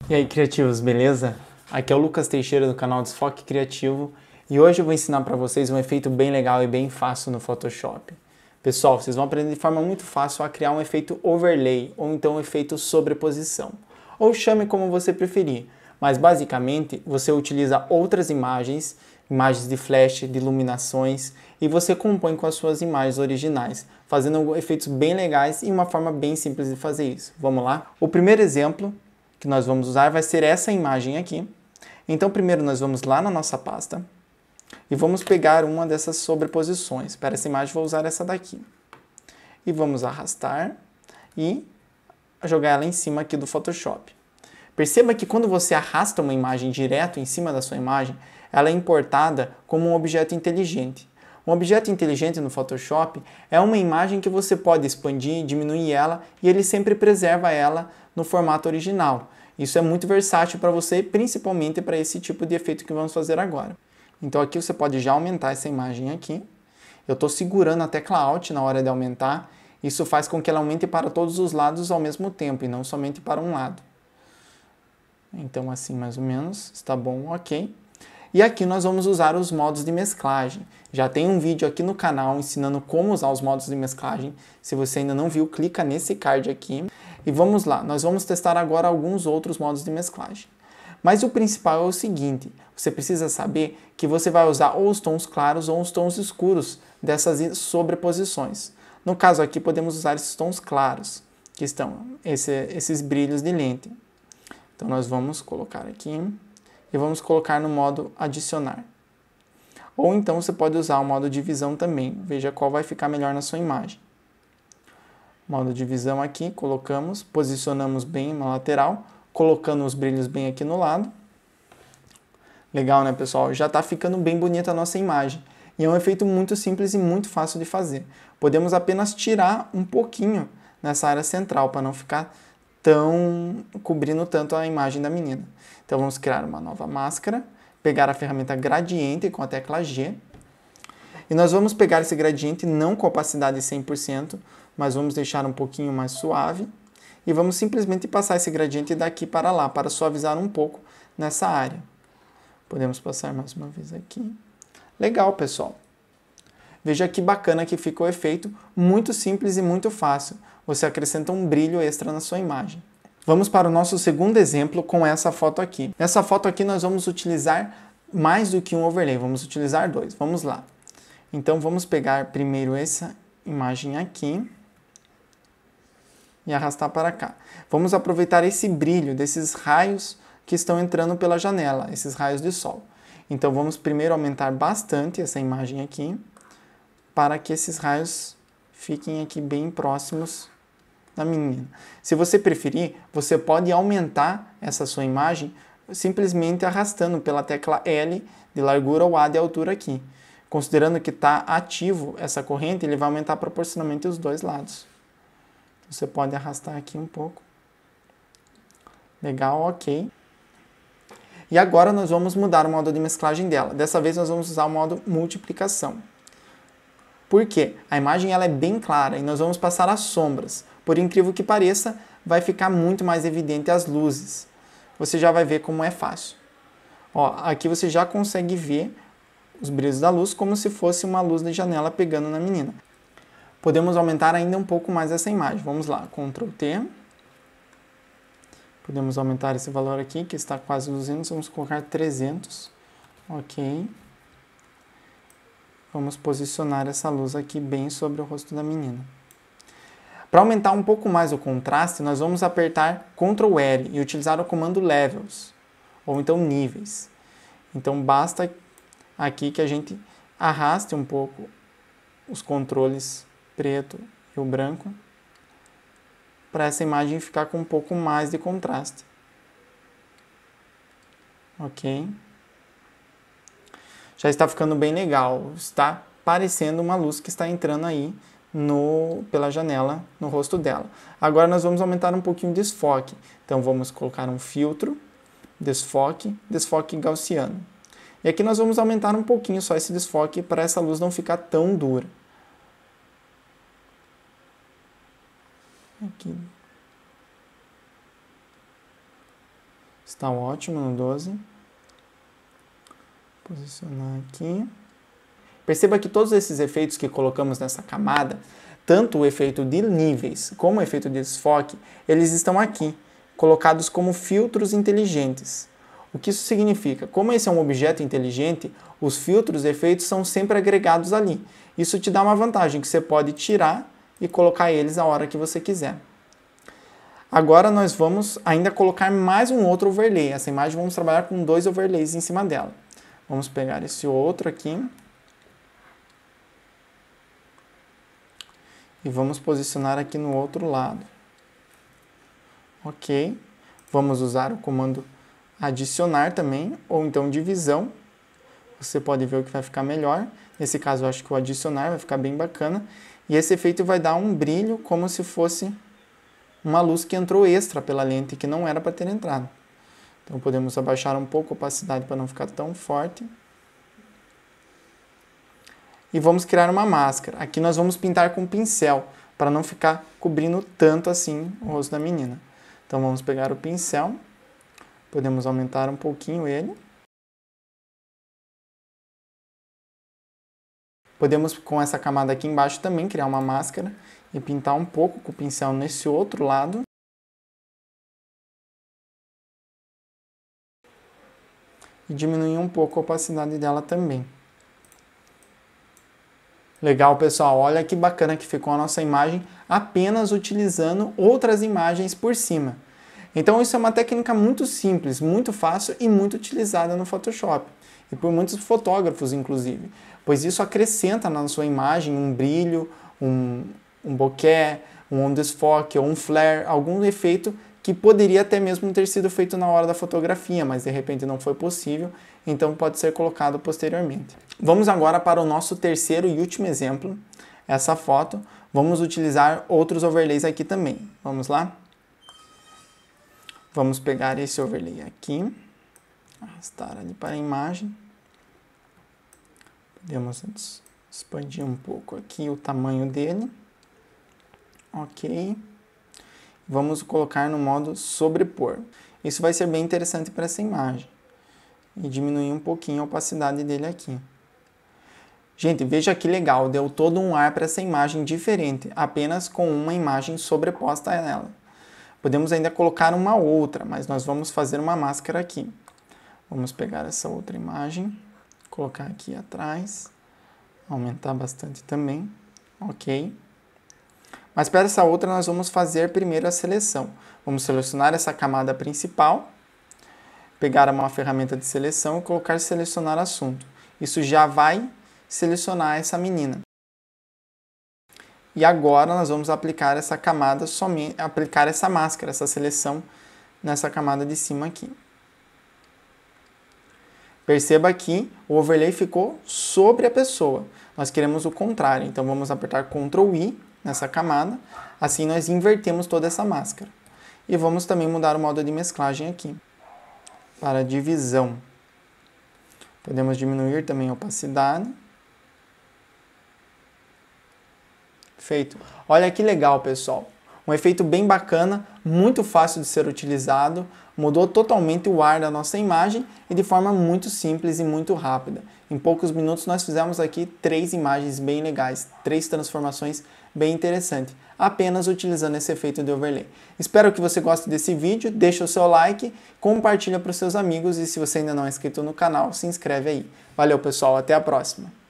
E aí, criativos, beleza? Aqui é o Lucas Teixeira do canal Desfoque Criativo e hoje eu vou ensinar para vocês um efeito bem legal e bem fácil no Photoshop. Pessoal, vocês vão aprender de forma muito fácil a criar um efeito overlay ou então um efeito sobreposição, ou chame como você preferir, mas basicamente você utiliza outras imagens, imagens de flash, de iluminações, e você compõe com as suas imagens originais, fazendo efeitos bem legais e uma forma bem simples de fazer isso. Vamos lá? O primeiro exemplo que nós vamos usar vai ser essa imagem aqui. Então primeiro nós vamos lá na nossa pasta e vamos pegar uma dessas sobreposições. Para essa imagem vou usar essa daqui. E vamos arrastar e jogar ela em cima aqui do Photoshop. Perceba que quando você arrasta uma imagem direto em cima da sua imagem, ela é importada como um objeto inteligente. Um objeto inteligente no Photoshop é uma imagem que você pode expandir, diminuir ela e ele sempre preserva ela no formato original. Isso é muito versátil para você, principalmente para esse tipo de efeito que vamos fazer agora. Então aqui você pode já aumentar essa imagem aqui. Eu estou segurando a tecla Alt na hora de aumentar. Isso faz com que ela aumente para todos os lados ao mesmo tempo e não somente para um lado. Então assim mais ou menos, está bom, ok. E aqui nós vamos usar os modos de mesclagem. Já tem um vídeo aqui no canal ensinando como usar os modos de mesclagem. Se você ainda não viu, clica nesse card aqui. E vamos lá, nós vamos testar agora alguns outros modos de mesclagem. Mas o principal é o seguinte, você precisa saber que você vai usar ou os tons claros ou os tons escuros dessas sobreposições. No caso aqui podemos usar esses tons claros, que estão esses brilhos de lente. Então nós vamos colocar aqui e vamos colocar no modo adicionar. Ou então você pode usar o modo divisão também, veja qual vai ficar melhor na sua imagem. Modo divisão aqui, colocamos, posicionamos bem na lateral, colocando os brilhos bem aqui no lado. Legal, né, pessoal? Já está ficando bem bonita a nossa imagem. E é um efeito muito simples e muito fácil de fazer. Podemos apenas tirar um pouquinho nessa área central, para não ficar cobrindo tanto a imagem da menina. Então vamos criar uma nova máscara, pegar a ferramenta gradiente com a tecla G. E nós vamos pegar esse gradiente não com opacidade 100%, mas vamos deixar um pouquinho mais suave. E vamos simplesmente passar esse gradiente daqui para lá, para suavizar um pouco nessa área. Podemos passar mais uma vez aqui. Legal, pessoal. Veja que bacana que fica o efeito, muito simples e muito fácil. Você acrescenta um brilho extra na sua imagem. Vamos para o nosso segundo exemplo com essa foto aqui. Nessa foto aqui nós vamos utilizar mais do que um overlay, vamos utilizar dois. Vamos lá. Então vamos pegar primeiro essa imagem aqui e arrastar para cá. Vamos aproveitar esse brilho desses raios que estão entrando pela janela, esses raios de sol. Então vamos primeiro aumentar bastante essa imagem aqui, para que esses raios fiquem aqui bem próximos da menina. Se você preferir, você pode aumentar essa sua imagem simplesmente arrastando pela tecla L de largura ou A de altura aqui. Considerando que está ativo essa corrente, ele vai aumentar proporcionalmente os dois lados. Você pode arrastar aqui um pouco. Legal, ok. E agora nós vamos mudar o modo de mesclagem dela. Dessa vez nós vamos usar o modo multiplicação. Por quê? A imagem ela é bem clara e nós vamos passar as sombras. Por incrível que pareça, vai ficar muito mais evidente as luzes. Você já vai ver como é fácil. Ó, aqui você já consegue ver os brilhos da luz como se fosse uma luz de janela pegando na menina. Podemos aumentar ainda um pouco mais essa imagem. Vamos lá, Ctrl T. Podemos aumentar esse valor aqui, que está quase 200, vamos colocar 300. Ok. Vamos posicionar essa luz aqui bem sobre o rosto da menina. Para aumentar um pouco mais o contraste, nós vamos apertar Ctrl L e utilizar o comando Levels, ou então níveis. Então basta aqui que a gente arraste um pouco os controles preto e o branco, para essa imagem ficar com um pouco mais de contraste. Ok. Já está ficando bem legal, está parecendo uma luz que está entrando aí pela janela no rosto dela. Agora nós vamos aumentar um pouquinho o desfoque. Então vamos colocar um filtro, desfoque gaussiano. E aqui nós vamos aumentar um pouquinho só esse desfoque para essa luz não ficar tão dura. Aqui. Está ótimo no 12. Posicionar aqui. Perceba que todos esses efeitos que colocamos nessa camada, tanto o efeito de níveis como o efeito de desfoque, eles estão aqui, colocados como filtros inteligentes. O que isso significa? Como esse é um objeto inteligente, os filtros e efeitos são sempre agregados ali. Isso te dá uma vantagem, que você pode tirar e colocar eles a hora que você quiser. Agora nós vamos ainda colocar mais um outro overlay. Essa imagem vamos trabalhar com 2 overlays em cima dela. Vamos pegar esse outro aqui. E vamos posicionar aqui no outro lado. Ok. Vamos usar o comando adicionar também, ou então divisão. Você pode ver o que vai ficar melhor. Nesse caso, eu acho que o adicionar vai ficar bem bacana. E esse efeito vai dar um brilho como se fosse uma luz que entrou extra pela lente, que não era para ter entrado. Então, podemos abaixar um pouco a opacidade para não ficar tão forte. E vamos criar uma máscara. Aqui nós vamos pintar com pincel, para não ficar cobrindo tanto assim o rosto da menina. Então vamos pegar o pincel, podemos aumentar um pouquinho ele. Podemos, com essa camada aqui embaixo, também criar uma máscara e pintar um pouco com o pincel nesse outro lado. E diminuir um pouco a opacidade dela também. Legal, pessoal, olha que bacana que ficou a nossa imagem apenas utilizando outras imagens por cima. Então isso é uma técnica muito simples, muito fácil e muito utilizada no Photoshop. E por muitos fotógrafos, inclusive. Pois isso acrescenta na sua imagem um brilho, um bokeh, um desfoque ou um flare, algum efeito que poderia até mesmo ter sido feito na hora da fotografia, mas de repente não foi possível, então pode ser colocado posteriormente. Vamos agora para o nosso terceiro e último exemplo, essa foto. Vamos utilizar outros overlays aqui também. Vamos lá? Vamos pegar esse overlay aqui, arrastar ali para a imagem. Podemos expandir um pouco aqui o tamanho dele. Ok. Vamos colocar no modo sobrepor. Isso vai ser bem interessante para essa imagem. E diminuir um pouquinho a opacidade dele aqui. Gente, veja que legal, deu todo um ar para essa imagem diferente, apenas com uma imagem sobreposta a ela. Podemos ainda colocar uma outra, mas nós vamos fazer uma máscara aqui. Vamos pegar essa outra imagem, colocar aqui atrás, aumentar bastante também, ok. Mas para essa outra nós vamos fazer primeiro a seleção. Vamos selecionar essa camada principal, pegar uma ferramenta de seleção e colocar selecionar assunto. Isso já vai selecionar essa menina. E agora nós vamos aplicar essa camada, aplicar essa máscara, essa seleção nessa camada de cima aqui. Perceba que o overlay ficou sobre a pessoa. Nós queremos o contrário, então vamos apertar Ctrl I nessa camada, assim nós invertemos toda essa máscara. E vamos também mudar o modo de mesclagem aqui, para divisão. Podemos diminuir também a opacidade. Feito. Olha que legal, pessoal. Um efeito bem bacana, muito fácil de ser utilizado, mudou totalmente o ar da nossa imagem e de forma muito simples e muito rápida. Em poucos minutos nós fizemos aqui 3 imagens bem legais, 3 transformações bem interessantes, apenas utilizando esse efeito de overlay. Espero que você goste desse vídeo, deixa o seu like, compartilha para os seus amigos e se você ainda não é inscrito no canal, se inscreve aí. Valeu, pessoal, até a próxima!